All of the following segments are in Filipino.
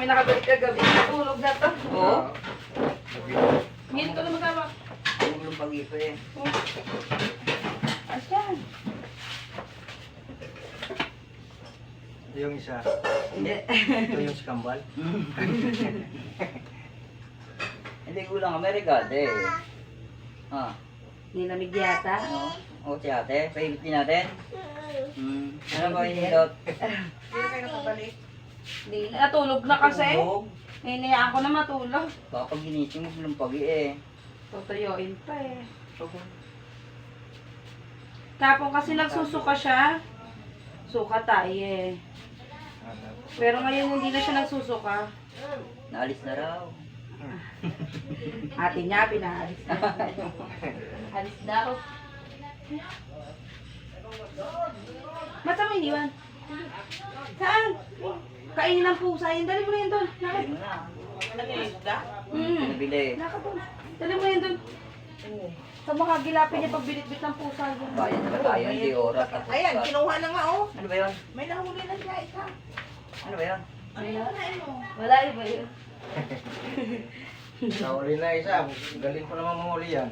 may nakabalik kagabi. Natulog na to. Oo. Ngayon ko na magkama. Tulong pag-ipo eh. Asyan. Ito yung isa. Hindi. Ito yung si Kambal. Hindi ko lang kami regado eh. Ah. Nilamig yata. Ano? O si ate, paigit din natin. Ano ba yung hindot? Hindi kayo nakabalik. Hindi, natulog na kasi. Tulog. Hinayaan ko na matulog. Baka pag ginising mo lumpagi eh. Tutuyoin pa eh. Kapon kasi nagsusuka siya. Suka tayo eh. Pero ngayon hindi na siya nagsusuka. Naalis na raw. Ate niya, pinaalis na. Alis daw. Ba't mo iniwan? Saan? Kainin ng pusa yun. Dali mo na yun doon. Lakad. Hindi mo na. Hmm. Pinabili. Lakad doon. Dali mo na yun doon. Sa mga gilapin niya pagbinit-bit ng pusa. Yun. Bayan na ba tayo? Hindi oras. Tapos Ayan, kinuha na nga oh. Ano ba yun? May nahuli na siya isa. Ano ba yun? Wala iba yun. Nahuli na isa. Galing pa naman mahuli yan.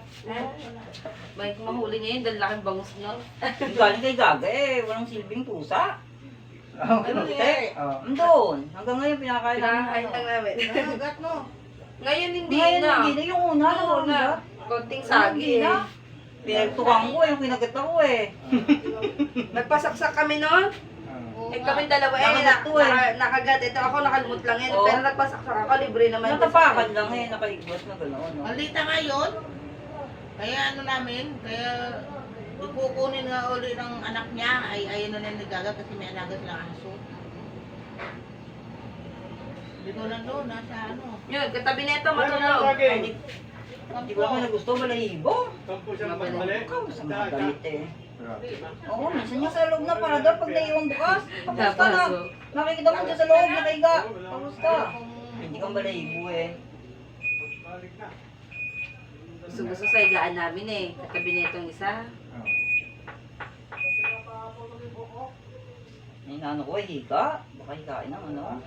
May mahuli niya yun. Dahil laking bangus niya. Yung galing kay Gaga eh. Walang silbing pusa. Oh, Ano eh? te? Andun. Hanggang ngayon pinakain Pinakain lang namin. namin. Nagat mo. Ngayon hindi Ngayon na. hindi na yung una. Yung una. Konting sagi eh. Pinagtukan ko eh. Yung kinagat ako eh. Nagpasaksak kami noon. Eh kami dalawa eh. Nakagat to eh. Nakagat. Ito ako nakalimut lang eh. Oo. Pero nagpasaksak ako. Libre naman. Natapakan lang eh. Nakaigwas na gano'n. No? Malita nga yun. Kaya ano namin, kaya ikukunin nga uli ng anak niya, ay ayun na nagaga kasi may alaga silang aso. Dito lang doon, nasa ano. Yun, katabi nito matulog. Hindi ko lang nagusto. Balahibo. Mabalik. Sa mga damit eh. Oo, minsan niya sa loob na para daw pag naiwan bukas. Tapos ka na. Nakikita mo dyan sa loob, nakaiga. Tapos ka. Hindi kang balahibo eh. Gusto sa higaan namin eh. Katabi nitong isa. Yung ano ko eh, higa. Baka higain ng ano.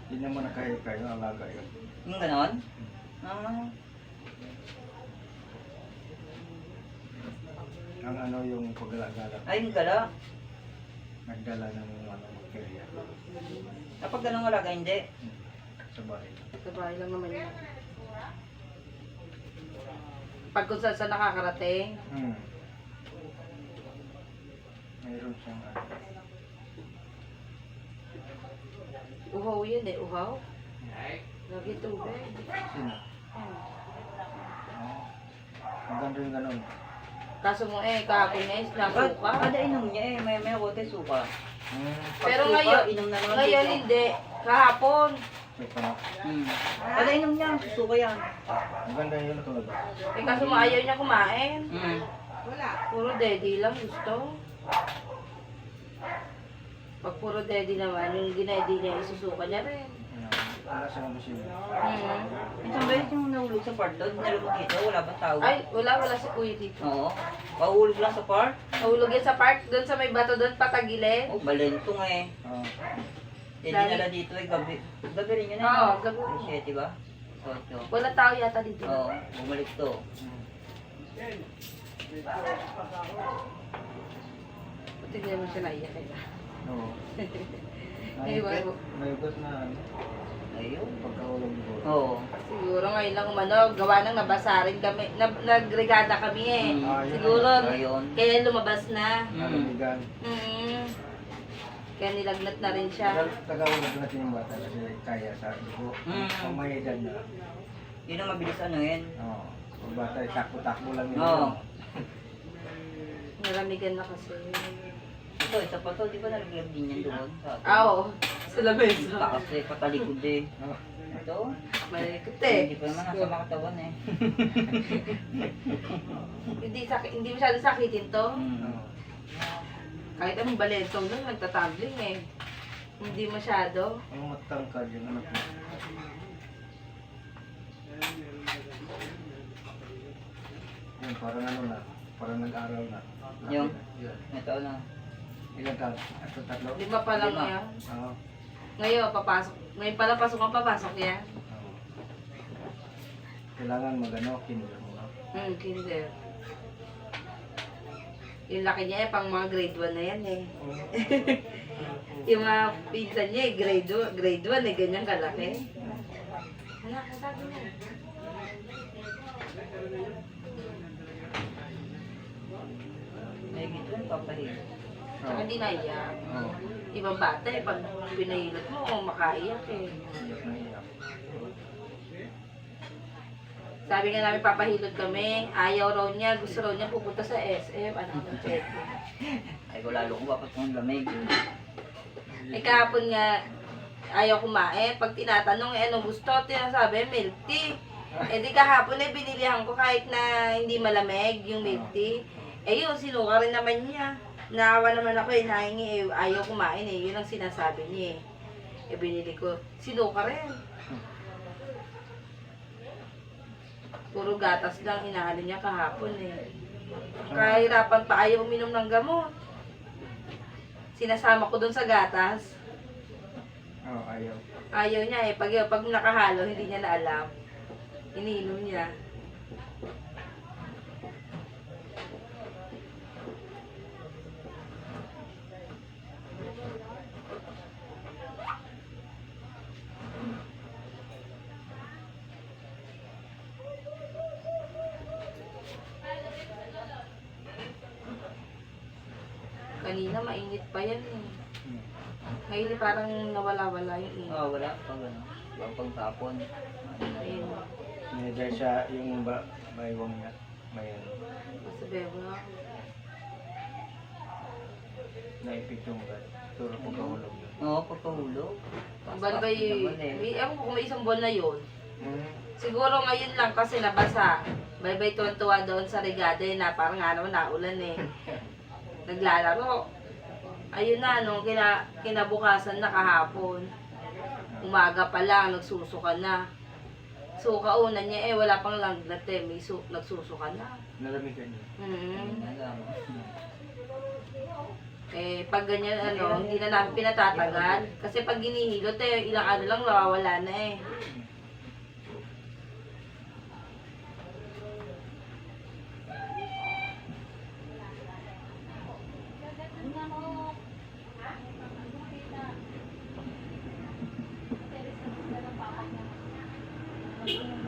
Hindi naman nakahika yung alaga yun. Yung ganon? Ah. Ang ano yung paglalagala. Ay, yung gala. Nagdala ng ano, magkaya. Kapag ganun alaga, hindi. Sa bahay. Sa bahay lang naman yun. Pag kung saan saan nakakarating. Mayroon siyang ano. Uhaw yun eh, uhaw. Lagi tubig. Sino? Maganda yung ganun. Kaso mo eh, kahapon na is nasuka. Kada inom niya eh, may kote suka. Pag Pero suka, ngayon, inom na naman ngayon dito. hindi. Kahapon. Suka na. Kada inom niya, suka yan. Maganda yun natulog. Eh kaso mo ayaw niya kumain. Wala. Puro daddy lang gusto. Pag puro daddy naman, yung ginadi niya, isusuka niya rin. Wala siyang masina. Isang beses yung nahulog sa part doon, nalulog dito, wala bang tao? Ay, wala si kuya dito. Oo. Pahulog lang sa part. Nahulog yan sa park, doon sa may bato doon, patagilid. Oh, balentong eh. Oo. Eh, dinala dito eh, gabi. Gabi rin yun eh. Oo, no? gabi. Alas 7 ba? Ocho. Wala tao yata dito. Oo, bumalik to. Tingnan mo siya naiyak eh. Oo. Ewan ko. May ugas na ano, Ayun. pagkahulog ko. Oo. Siguro ngayon lang umano, gawa nang nabasarin kami, nagregada kami eh. Siguro, Ayun. kaya lumabas na. Nalamigan. Mm. Kaya nilagnat na rin siya. Tagaulog natin yung bata kasi kaya sa dugo. Pag may edad na. Yun ang mabilis ano yun. Oo. Pag bata, takbo-takbo lang yun. Oo. Nalamigan na kasi. Ito, isa pa to, di ba nalaglag din yan doon? Ah, oo. Sa lamesa. Taas eh, patalikod eh. Oo. Ito, Malikot hindi eh. pa naman nasa makatawan eh. Hindi masyado sakitin to. Oo. Kahit anong balentong nun, nagtatambling eh. Hindi masyado. Ang matangkad yung anak mo. Yun, parang ano na. Parang nag-aral na. Yung? Yun. Ito na. Ilan taon? Ito tatlo? 5 pa lang Lima. yan. Oo. Ngayon, papasok. Ngayon pala pasok ang papasok yan. Oo. Kailangan magano, kinder mo. Kinder. Yung laki niya pang mga grade 1 na yan eh. Yung mga pinsan niya grade 1 eh, ganyan kalaki. Wala, kasabi niya. May gito yung papahil. Tsaka hindi naiyak. Oo. Ibang bata eh, pag pinahilot mo, makaiyak eh. Iyak na iyak. Sabi nga namin papahilot kami, ayaw raw niya, gusto raw niya pupunta sa SM, anak ng check. Ay ko lalo kung bakit kung lamig. Eh kahapon nga, ayaw kumain. Pag tinatanong, eh ano gusto, tinasabi, milk tea. Eh di kahapon eh, binilihan ko kahit na hindi malamig yung milk tea. Eh yun, sinuka rin naman niya. Naawa naman ako eh, nahingi eh, ayaw kumain eh, yun ang sinasabi niya eh. Eh binili ko, sinuka rin. Puro gatas lang inahalo niya kahapon eh. Kahirapan pa ayaw uminom ng gamot. Sinasama ko dun sa gatas. Oo, ayaw. Ayaw niya eh. Pag nakahalo, hindi niya na alam. Iniinom niya. Kanina mainit pa yan eh. Ngayon parang nawala-wala yung init. Oo, wala. Pag ano, pag tapon. Ayun. Medyo siya yung baywang niya. May ano, Masabi mo na. naipit yung gat. Turo ko kahulog yun. Oo, pagkahulog. Ang balbay, may, ewan ko kung may isang buwan na yun. Hmm. Siguro ngayon lang kasi nabasa. Bye-bye tuwan-tuwa doon sa Rigade na parang nga naman naulan eh. Naglalaro. Ayun na, nung kinabukasan na kahapon. Umaga pa lang, nagsusuka na. So, kaunan niya eh, wala pang lagnat eh, may nagsusuka na. Nalamigan niya. Eh, pag ganyan, hindi na namin pinatatagal. Kasi pag ginihilot eh, ilang ano lang, nawawala na eh. Pait.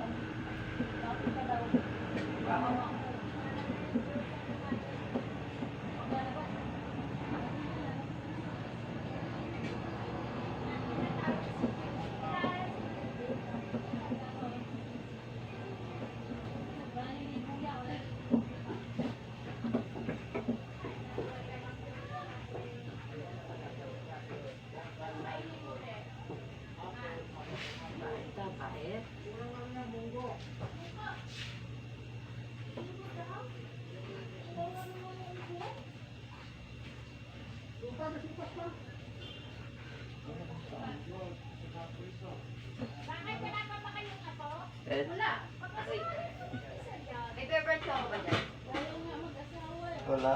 Wala.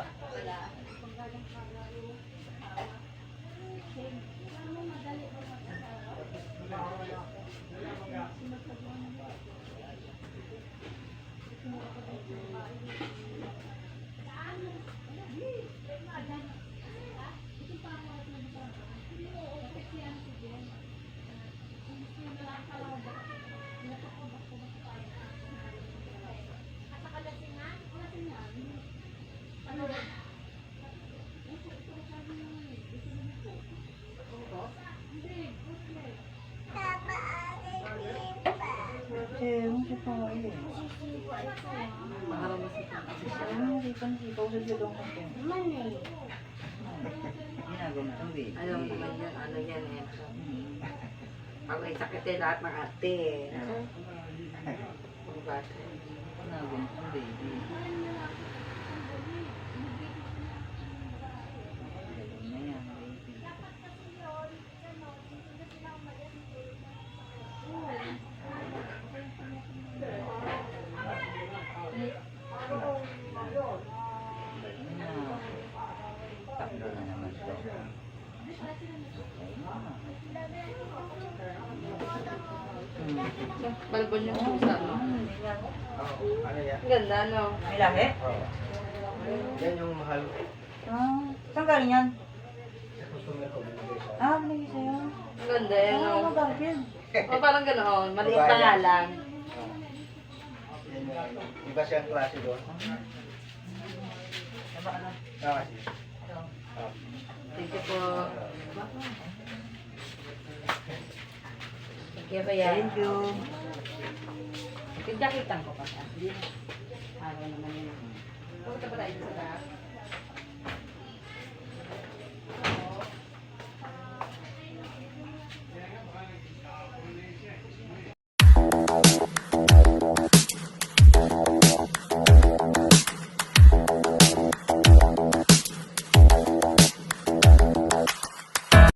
Makarama si kasi siya. Ginagawang baby. Alam mo naman yan, ano yan eh. Pag may sakit eh, lahat ng ate eh. Mga bata. Ginagawang baby. Galing na yan, baby. Galing na. Takbo na naman siya. Balbon yung pusa, no? Oo, ano yan? Ang ganda, no? May lahi? Oo. Yan yung mahal. Saan galing yan? Sa customer ko binigay sa Binigay sa'yo. Ang ganda, yan, no? Garfield. O, parang ganoon. Maliit pa nga lang. Yan yung iba siyang klase doon. Kasi. Thank you po. Thank you, Kuya. Thank you. Kaya kitang ko pa. Hindi. Araw naman yun. Pumunta pa tayo sa taas.